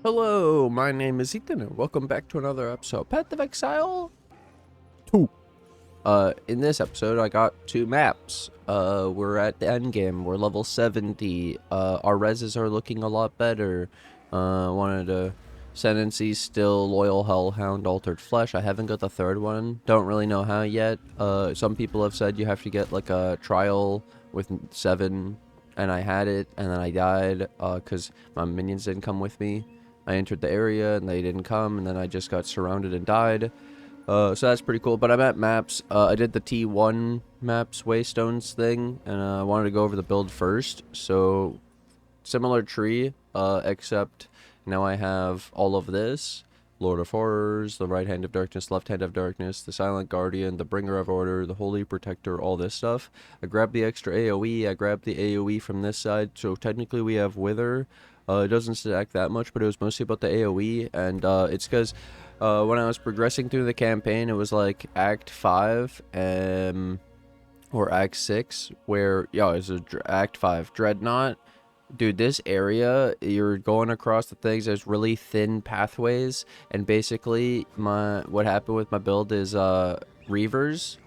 Hello, my name is Ethan, and welcome back to another episode, Path of Exile 2. In this episode, I got 2 maps. We're at the endgame. We're level 70. Our reses are looking a lot better. Wanted to Ascendancy, Still, Loyal, Hellhound, Altered Flesh. I haven't got the 3rd one. Don't really know how yet. Some people have said you have to get like a trial with 7, and I had it, and then I died, because my minions didn't come with me. I entered the area and they didn't come, and then I just got surrounded and died. So that's pretty cool. But I'm at maps. I did the T1 maps Waystones thing, and I wanted to go over the build first. So similar tree, except now I have all of this. Lord of Horrors, the Right Hand of Darkness, Left Hand of Darkness, the Silent Guardian, the Bringer of Order, the Holy Protector, all this stuff. I grabbed the extra AoE, I grabbed the AoE from this side, so technically we have Wither. It doesn't stack that much, but it was mostly about the AoE, and it's because when I was progressing through the campaign, it was like Act 5, or Act 6, where, it was Act 5, Dreadnought. Dude, this area, you're going across the things, there's really thin pathways, and basically, what happened with my build is, Reavers.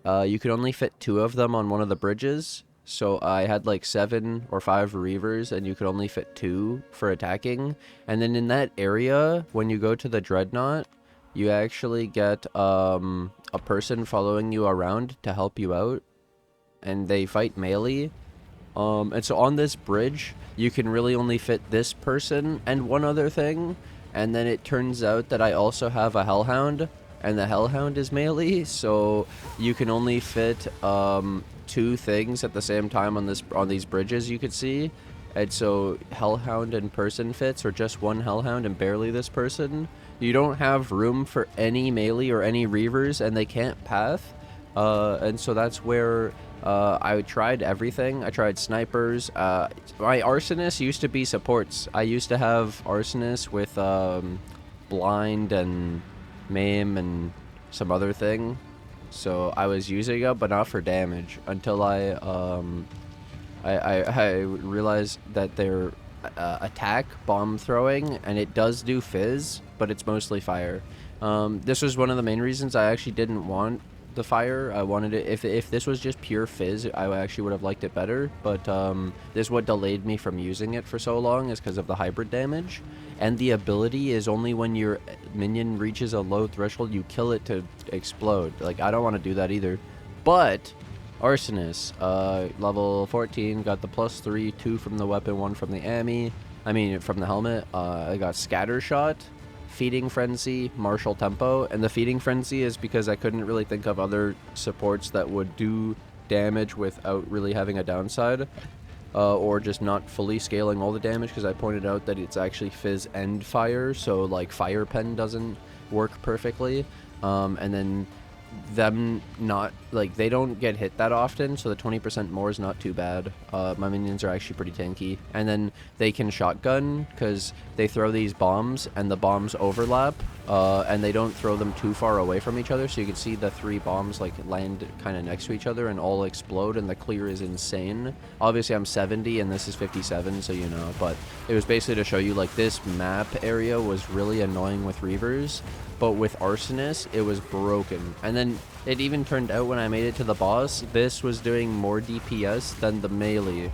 You could only fit 2 of them on one of the bridges, so I had like 7 or 5 Reavers, and you could only fit 2 for attacking. And then in that area, when you go to the Dreadnought, you actually get a person following you around to help you out, and they fight melee. And so on this bridge, you can really only fit this person and one other thing, and then it turns out that I also have a Hellhound, and the Hellhound is melee, so you can only fit 2 things at the same time on these bridges, you could see. And so Hellhound and person fits, or just one Hellhound and barely this person. You don't have room for any melee or any Reavers, and they can't path. And so that's where I tried everything. I tried snipers. My Arsonist used to be supports. I used to have Arsonist with blind and maim and some other thing. So I was using it, but not for damage, until I realized that they're attack, bomb throwing, and it does do fizz, but it's mostly fire. This was one of the main reasons I actually didn't want the fire. I wanted it, if this was just pure fizz, I actually would have liked it better, but this is what delayed me from using it for so long, is because of the hybrid damage. And the ability is only when your minion reaches a low threshold, you kill it to explode. Like, I don't want to do that either. But Arsonist, level 14, got the +3, 2 from the weapon, 1 from the from the helmet. I got Scatter Shot, Feeding Frenzy, Martial Tempo, and the Feeding Frenzy is because I couldn't really think of other supports that would do damage without really having a downside, or just not fully scaling all the damage, because I pointed out that it's actually fizz and fire, so like Fire Pen doesn't work perfectly, and then them not, like, they don't get hit that often, so the 20% more is not too bad. My minions are actually pretty tanky, and then they can shotgun because they throw these bombs and the bombs overlap, and they don't throw them too far away from each other, so you can see the 3 bombs like land kind of next to each other and all explode, and the clear is insane. Obviously I'm 70 and this is 57, so you know, but it was basically to show you, like, this map area was really annoying with Reavers, but with Arsonist, it was broken. And then it even turned out when I made it to the boss, this was doing more DPS than the melee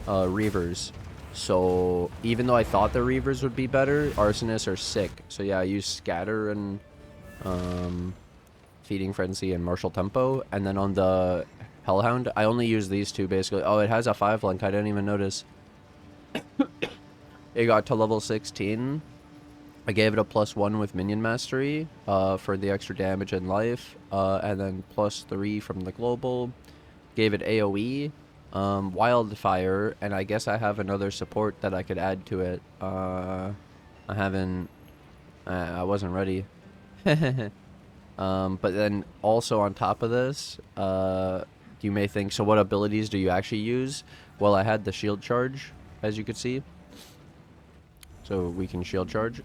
Reavers. So even though I thought the Reavers would be better, Arsonists are sick. So yeah, I used Scatter and Feeding Frenzy and Martial Tempo. And then on the Hellhound, I only use these 2 basically. Oh, it has a 5 link, I didn't even notice. It got to level 16. I gave it a +1 with Minion Mastery for the extra damage and life, and then +3 from the global. Gave it AoE, Wildfire, and I guess I have another support that I could add to it. I wasn't ready. But then also on top of this, you may think, so what abilities do you actually use? Well, I had the shield charge, as you could see. So we can shield charge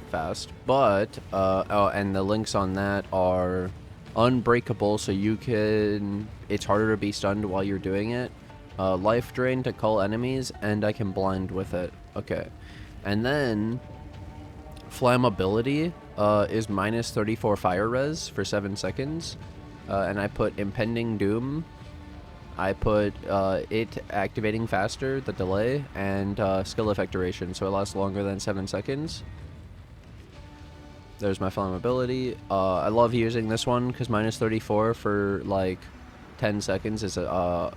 fast, but oh, and the links on that are unbreakable, so you can, it's harder to be stunned while you're doing it. Life drain to cull enemies, and I can blind with it. Okay, And then flammability is minus 34 fire res for 7 seconds. And I put impending doom. I put it activating faster, the delay, and skill effect duration, so it lasts longer than 7 seconds. There's my flammability. I love using this one because minus 34 for like 10 seconds is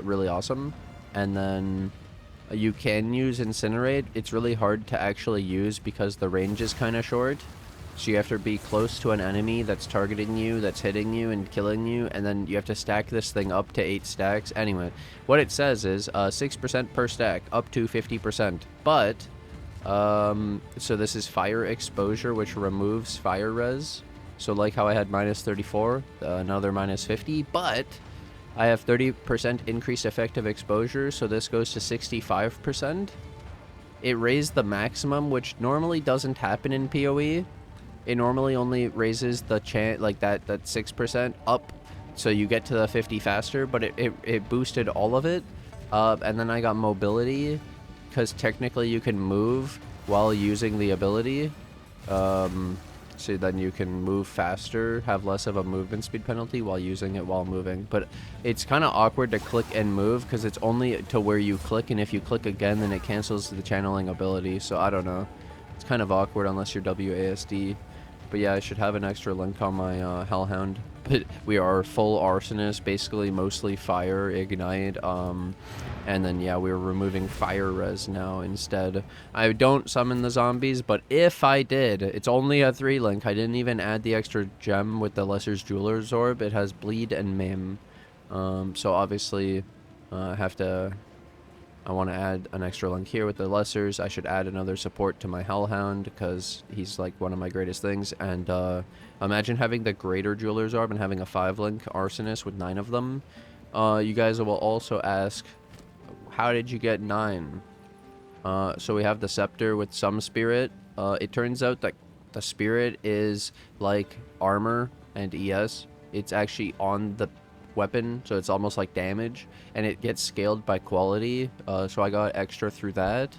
really awesome. And then you can use Incinerate. It's really hard to actually use because the range is kind of short. So you have to be close to an enemy that's targeting you, that's hitting you and killing you, and then you have to stack this thing up to 8 stacks. Anyway, what it says is 6% per stack, up to 50%. But, so this is fire exposure, which removes fire res. So like how I had minus 34, another minus 50, but I have 30% increased effective exposure, so this goes to 65%. It raised the maximum, which normally doesn't happen in PoE. It normally only raises the chance, like that 6% up, so you get to the 50 faster, but it boosted all of it. And then I got mobility, because technically you can move while using the ability. So then you can move faster, have less of a movement speed penalty while using it while moving. But it's kind of awkward to click and move, because it's only to where you click, and if you click again, then it cancels the channeling ability, so I don't know. It's kind of awkward unless you're WASD. But yeah, I should have an extra link on my Hellhound. But we are full Arsonist, basically mostly fire, ignite, and then yeah, we're removing fire res now instead. I don't summon the zombies, but if I did, it's only a 3 link. I didn't even add the extra gem with the Lesser's Jeweler's Orb. It has bleed and maim. So obviously, I want to add an extra link here with the Lessers. I should add another support to my Hellhound because he's like one of my greatest things. And imagine having the Greater Jeweler's Orb and having a 5-link Arsonist with 9 of them. You guys will also ask, how did you get 9? So we have the Scepter with some Spirit. It turns out that the Spirit is like armor and ES. It's actually on the weapon, so it's almost like damage, and it gets scaled by quality, so I got extra through that.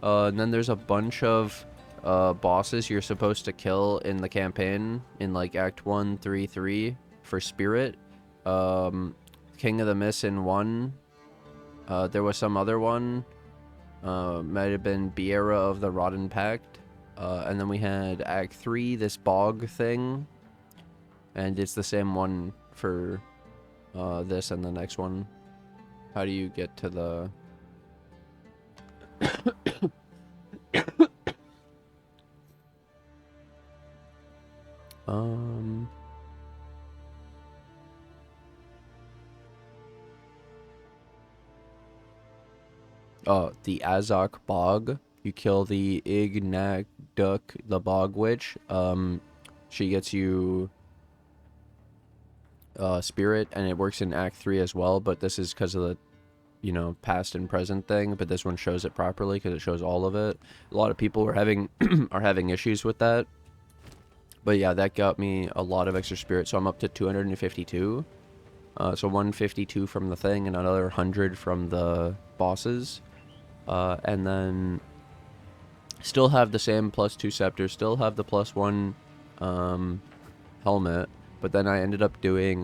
And then there's a bunch of bosses you're supposed to kill in the campaign in like Act 1, 3, 3 for Spirit. King of the Mist in 1. There was some other one, might have been Biera of the Rotten Pact. And then we had Act 3, this bog thing, and it's the same one for this and the next one. How do you get to the the Azok Bog. You kill the Ignagduk, the Bog Witch. She gets you Spirit, and it works in Act 3 as well, but this is because of the, you know, past and present thing, but this one shows it properly because it shows all of it. A lot of people are having issues with that. But yeah, that got me a lot of extra Spirit, so I'm up to 252. So 152 from the thing and another 100 from the bosses. And then still have the same +2 scepter, still have the +1 helmet, but then I ended up doing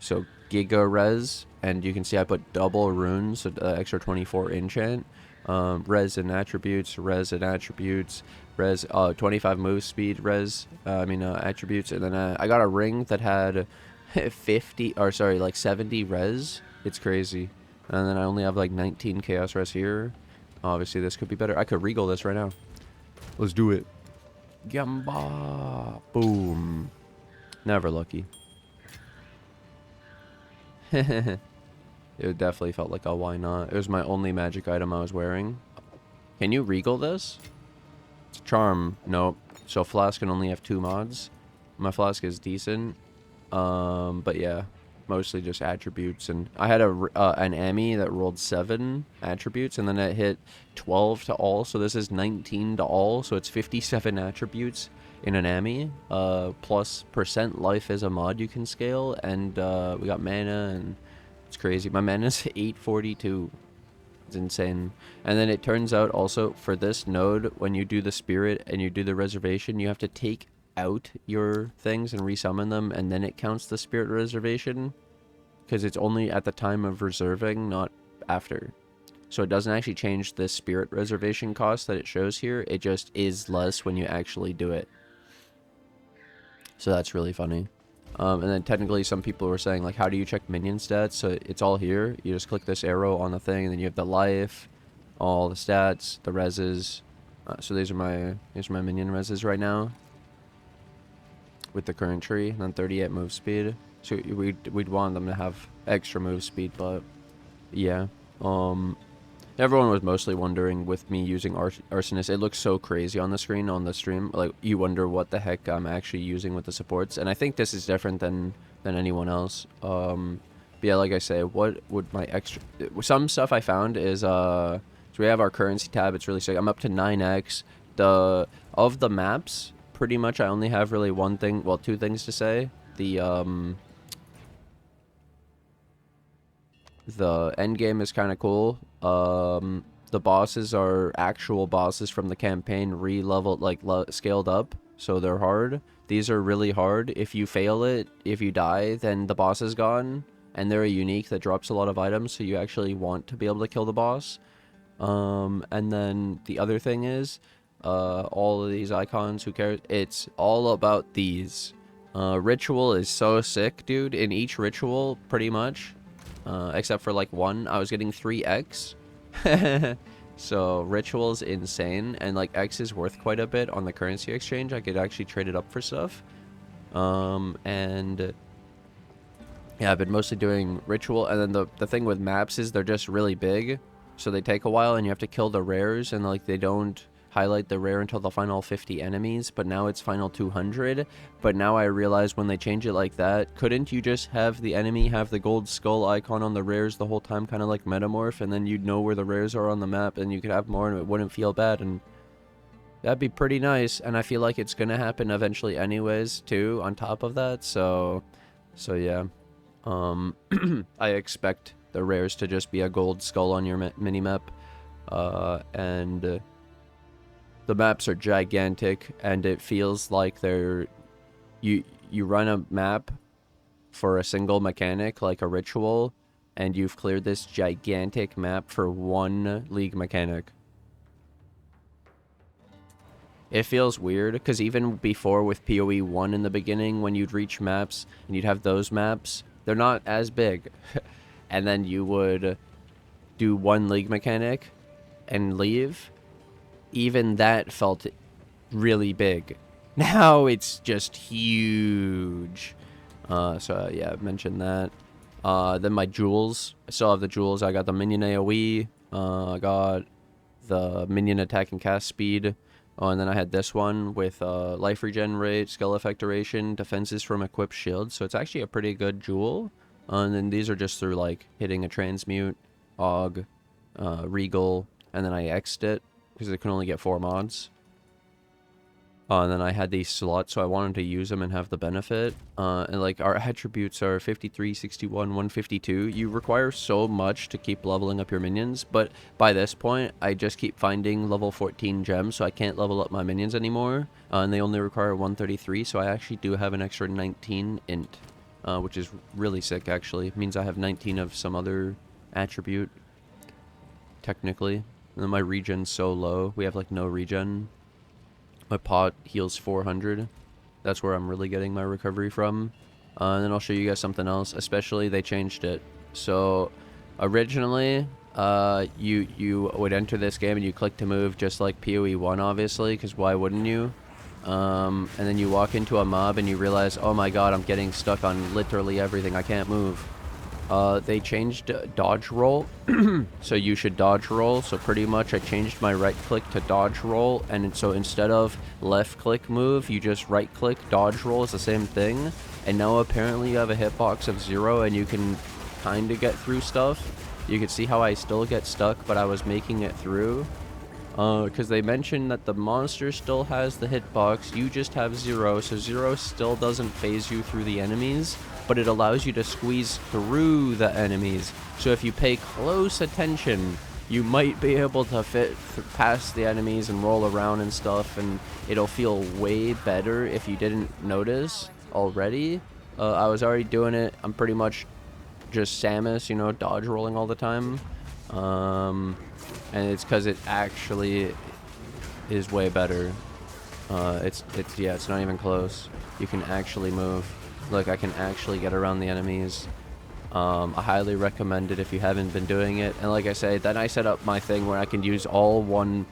so Giga Res, and you can see I put double runes, so extra 24 enchant, res and attributes, res, 25 move speed res, attributes, and then I got a ring that had 70 res. It's crazy. And then I only have like 19 chaos res here. Obviously this could be better. I could regal this right now. Let's do it. Gamba. Boom. Never lucky. It definitely felt like a why not. It was my only magic item I was wearing. Can you regal this? It's charm. Nope. So flask can only have 2 mods. My flask is decent. But yeah, mostly just attributes. And I had an Ami that rolled 7 attributes, and then it hit 12 to all. So this is 19 to all. So it's 57 attributes in an Ami. Plus % life is a mod you can scale, and we got mana, and it's crazy. My mana is 842. It's insane. And then it turns out also for this node, when you do the spirit and you do the reservation, you have to take out your things and resummon them, and then it counts the spirit reservation, because it's only at the time of reserving, not after. So it doesn't actually change the spirit reservation cost that it shows here. It just is less when you actually do it. So that's really funny. And then technically some people were saying, like, how do you check minion stats? So it's all here. You just click this arrow on the thing, and then you have the life, all the stats, the reses. So these are my minion reses right now with the current tree, and then 38 move speed. So we'd want them to have extra move speed, but yeah. Everyone was mostly wondering with me using Arsonist. It looks so crazy on the screen, on the stream. Like, you wonder what the heck I'm actually using with the supports. And I think this is different than anyone else. But yeah, like I say, what would my extra... Some stuff I found is, so we have our currency tab. It's really sick. I'm up to 9x. Of the maps, pretty much I only have really one thing, well, two things to say. The endgame is kind of cool. The bosses are actual bosses from the campaign, re-leveled, like scaled up, so they're hard. These are really hard. If you fail it, if you die, then the boss is gone, and they're a unique that drops a lot of items, so you actually want to be able to kill the boss. And then the other thing is, all of these icons, who cares? It's all about these. Ritual is so sick, dude. In each ritual, pretty much, except for like one, I was getting 3x. So ritual's insane, and like X is worth quite a bit on the currency exchange. I could actually trade it up for stuff. And yeah, I've been mostly doing ritual, and then the thing with maps is they're just really big, so they take a while, and you have to kill the rares, and like they don't highlight the rare until the final 50 enemies, but now it's final 200. But now I realize when they change it like that, couldn't you just have the enemy have the gold skull icon on the rares the whole time, kind of like Metamorph, and then you'd know where the rares are on the map, and you could have more and it wouldn't feel bad? And that'd be pretty nice, and I feel like it's gonna happen eventually anyways too, on top of that. So yeah, I expect the rares to just be a gold skull on your mini-map, and the maps are gigantic, and it feels like they're... You run a map for a single mechanic, like a ritual, and you've cleared this gigantic map for one league mechanic. It feels weird, because even before with PoE 1 in the beginning, when you'd reach maps, and you'd have those maps, they're not as big. And then you would do one league mechanic and leave. Even that felt really big. Now it's just huge. So yeah, I've mentioned that. Then my jewels. I still have the jewels. I got the Minion AoE. I got the Minion attack and cast speed. Oh, and then I had this one with life regen rate, skill effect duration, defenses from equipped shields. So it's actually a pretty good jewel. And then these are just through like hitting a transmute, aug, regal, and then I X'd it, because it can only get 4 mods. And then I had these slots, so I wanted to use them and have the benefit. And like our attributes are 53, 61, 152. You require so much to keep leveling up your minions, but by this point, I just keep finding level 14 gems, so I can't level up my minions anymore. And they only require 133, so I actually do have an extra 19 int, which is really sick, actually. It means I have 19 of some other attribute, technically. And then my regen's so low. We have like no regen. My pot heals 400. That's where I'm really getting my recovery from. And then I'll show you guys something else. Especially, they changed it. So, originally, you would enter this game and you click to move just like PoE 1, obviously, because why wouldn't you? And then you walk into a mob and you realize, oh my god, I'm getting stuck on literally everything. I can't move. They changed dodge roll, so you should dodge roll. So pretty much I changed my right click to dodge roll, and so instead of left click move, you just right click dodge roll. Is the same thing, and now apparently you have a hitbox of 0 and you can kind of get through stuff. You can see how I still get stuck, but I was making it through. Because they mentioned that the monster still has the hitbox, you just have 0, so 0 still doesn't phase you through the enemies, but it allows you to squeeze through the enemies. So if you pay close attention, you might be able to fit past the enemies and roll around and stuff, and it'll feel way better if you didn't notice already. I was already doing it. I'm pretty much just Samus, you know, dodge rolling all the time. And it's because it actually is way better. Yeah, it's not even close. You can actually move. Look, I can actually get around the enemies. I highly recommend it if you haven't been doing it. And like I say, then I set up my thing where I can use all one,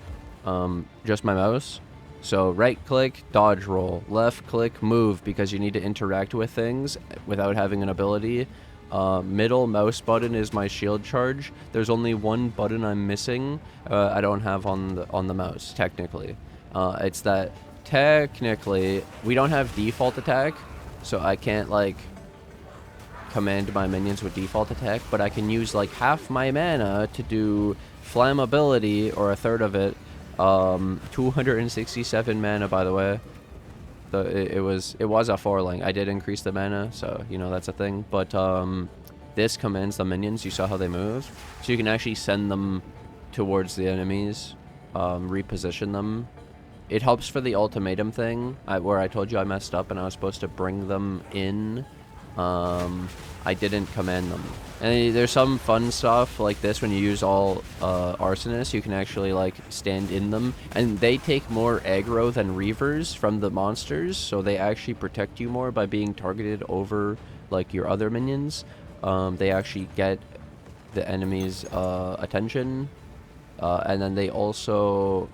just my mouse. So right click, dodge roll, left click, move, because you need to interact with things without having an ability. Middle mouse button is my shield charge. There's only one button I'm missing. I don't have on the mouse technically. It's that technically we don't have default attack, so I can't like command my minions with default attack, but I can use like half my mana to do flammability, or a third of it. 267 mana, by the way. It was a 4-link. I did increase the mana, so you know that's a thing. But this commands the minions. You saw how they move, so you can actually send them towards the enemies, reposition them. It helps for the ultimatum thing, where I told you I messed up and I was supposed to bring them in. I didn't command them. And there's some fun stuff like this when you use all arsonists. You can actually like stand in them, and they take more aggro than Reavers from the monsters, so they actually protect you more by being targeted over like your other minions. They actually get the enemy's attention, and then they also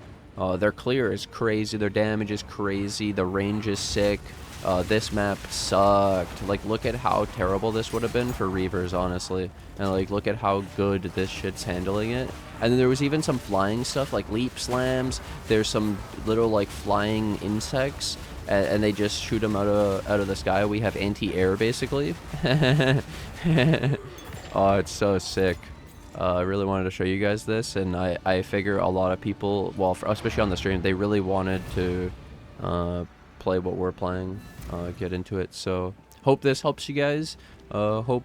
their clear is crazy, their damage is crazy, the range is sick. This map sucked. Like, look at how terrible this would have been for Reavers, honestly. And, like, look at how good this shit's handling it. And then there was even some flying stuff, like leap slams. There's some little, like, flying insects. And they just shoot them out of the sky. We have anti-air, basically. Oh, it's so sick. I really wanted to show you guys this. And I figure a lot of people, well, especially on the stream, they really wanted to play what we're playing, get into it. So hope this helps you guys. Hope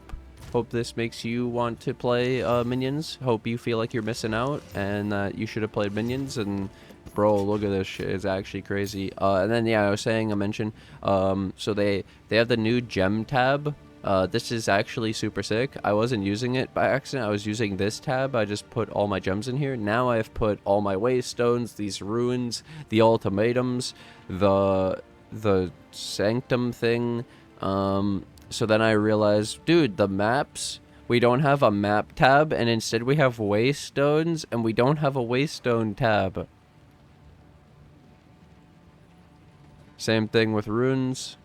this makes you want to play Minions. Hope you feel like you're missing out and that you should have played Minions. And bro, look at this shit, it's actually crazy. And then yeah, I mentioned so they have the new gem tab. This is actually super sick. I wasn't using it by accident. I was using this tab. I just put all my gems in here. Now I've put all my waystones, these ruins, the ultimatums, the sanctum thing. So then I realized, dude, the maps, we don't have a map tab, and instead we have waystones, and we don't have a waystone tab. Same thing with runes.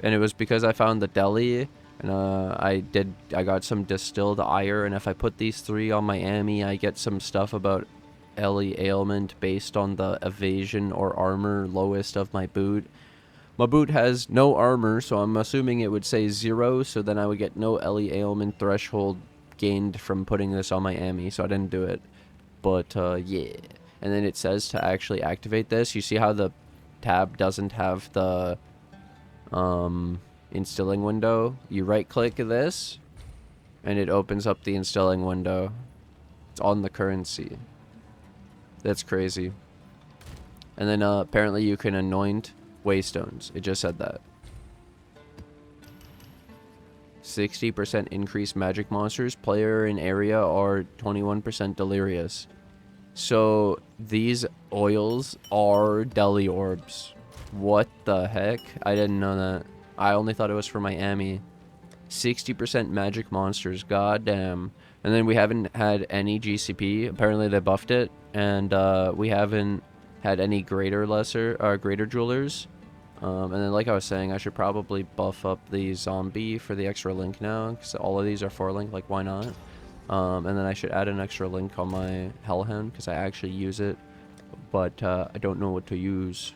And it was because I found the deli, and I got some distilled ire, and if I put these 3 on my Ami, I get some stuff about Ellie ailment based on the evasion or armor lowest of my boot. My boot has no armor, so I'm assuming it would say 0, so then I would get no Ellie ailment threshold gained from putting this on my Ami, so I didn't do it. But yeah. And then it says to actually activate this. You see how the tab doesn't have the instilling window? You right click this and it opens up the instilling window. It's on the currency. That's crazy. And then apparently you can anoint waystones. It just said that. 60% increased magic monsters. Player in area are 21% delirious. So these oils are deli orbs. What the heck? I didn't know that. I only thought it was for my Ami. 60% magic monsters. God damn. And then we haven't had any GCP. Apparently they buffed it. And we haven't had any greater jewelers. And then like I was saying, I should probably buff up the zombie for the extra link now. Because all of these are 4-link. Like, why not? And then I should add an extra link on my Hellhound. Because I actually use it. But I don't know what to use.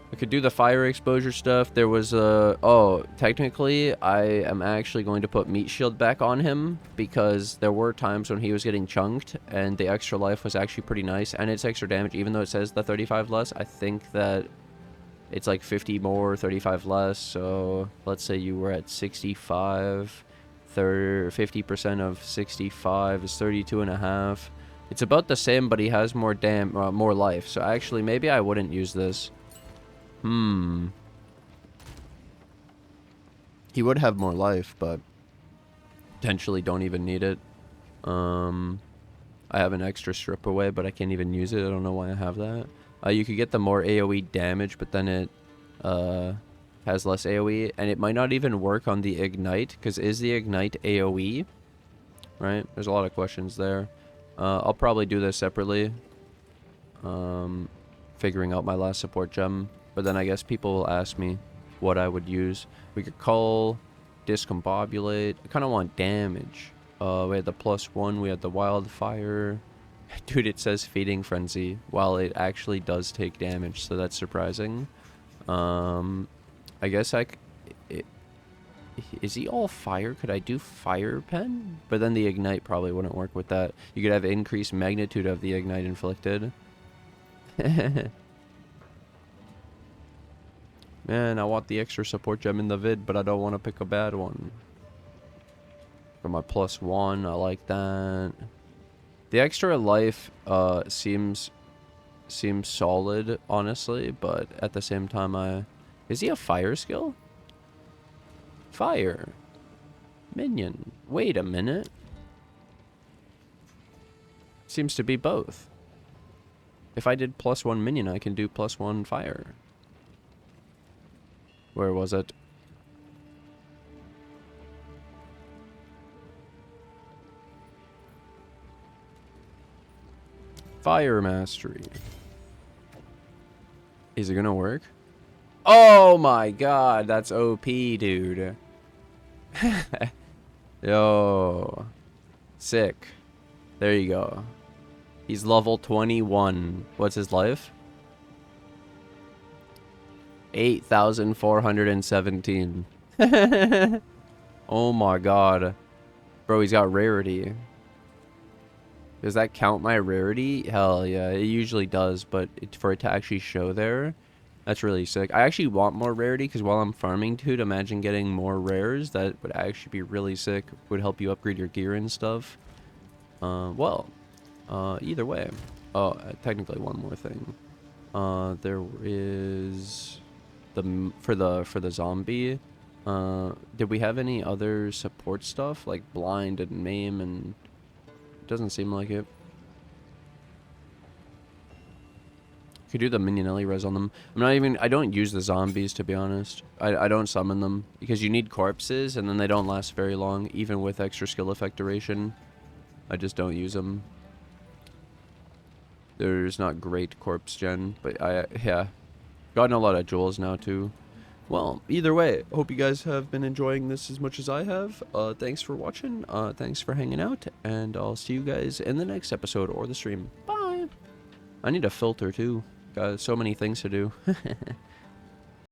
I could do the fire exposure stuff. There was oh, technically I am actually going to put meat shield back on him, because there were times when he was getting chunked and the extra life was actually pretty nice, and it's extra damage. Even though it says the 35 less, I think that it's like 50 more, 35 less. So let's say you were at 65, 50% of 65 is 32.5. It's about the same, but he has more more life. So actually, maybe I wouldn't use this. He would have more life, but potentially don't even need it. I have an extra strip away, but I can't even use it. I don't know why I have that. You could get the more AoE damage, but then it has less AoE, and it might not even work on the Ignite, because is the Ignite AoE? Right? There's a lot of questions there. I'll probably do this separately. Figuring out my last support gem. But then I guess people will ask me what I would use. We could call, discombobulate. I kind of want damage. We had the +1, we had the wildfire. Dude, it says feeding frenzy, while it actually does take damage, so that's surprising. I guess is he all fire? Could I do fire pen? But then the ignite probably wouldn't work with that. You could have increased magnitude of the ignite inflicted. Man, I want the extra support gem in the vid, but I don't want to pick a bad one. For my +1, I like that. The extra life seems solid, honestly, but at the same time, is he a fire skill? Fire. Minion. Wait a minute. Seems to be both. If I did +1 minion, I can do +1 fire. Where was it? Fire mastery. Is it gonna work? Oh my god, that's OP, dude. Yo. Sick. There you go. He's level 21. What's his life? 8,417. Oh my god. Bro, he's got rarity. Does that count my rarity? Hell yeah, it usually does, but for it to actually show there, that's really sick. I actually want more rarity, because while I'm farming, dude, imagine getting more rares. That would actually be really sick. Would help you upgrade your gear and stuff. Either way. Oh, technically one more thing. There is for the zombie. Did we have any other support stuff like blind and maim? And it doesn't seem like it. Could do the Minion AI res on them. I don't use the zombies, to be honest. I don't summon them because you need corpses and then they don't last very long, even with extra skill effect duration. I just don't use them. There's not great corpse gen, but yeah, gotten a lot of jewels now too. Well, either way, hope you guys have been enjoying this as much as I have. Thanks for watching. Thanks for hanging out, and I'll see you guys in the next episode or the stream. Bye. I need a filter too. Got so many things to do.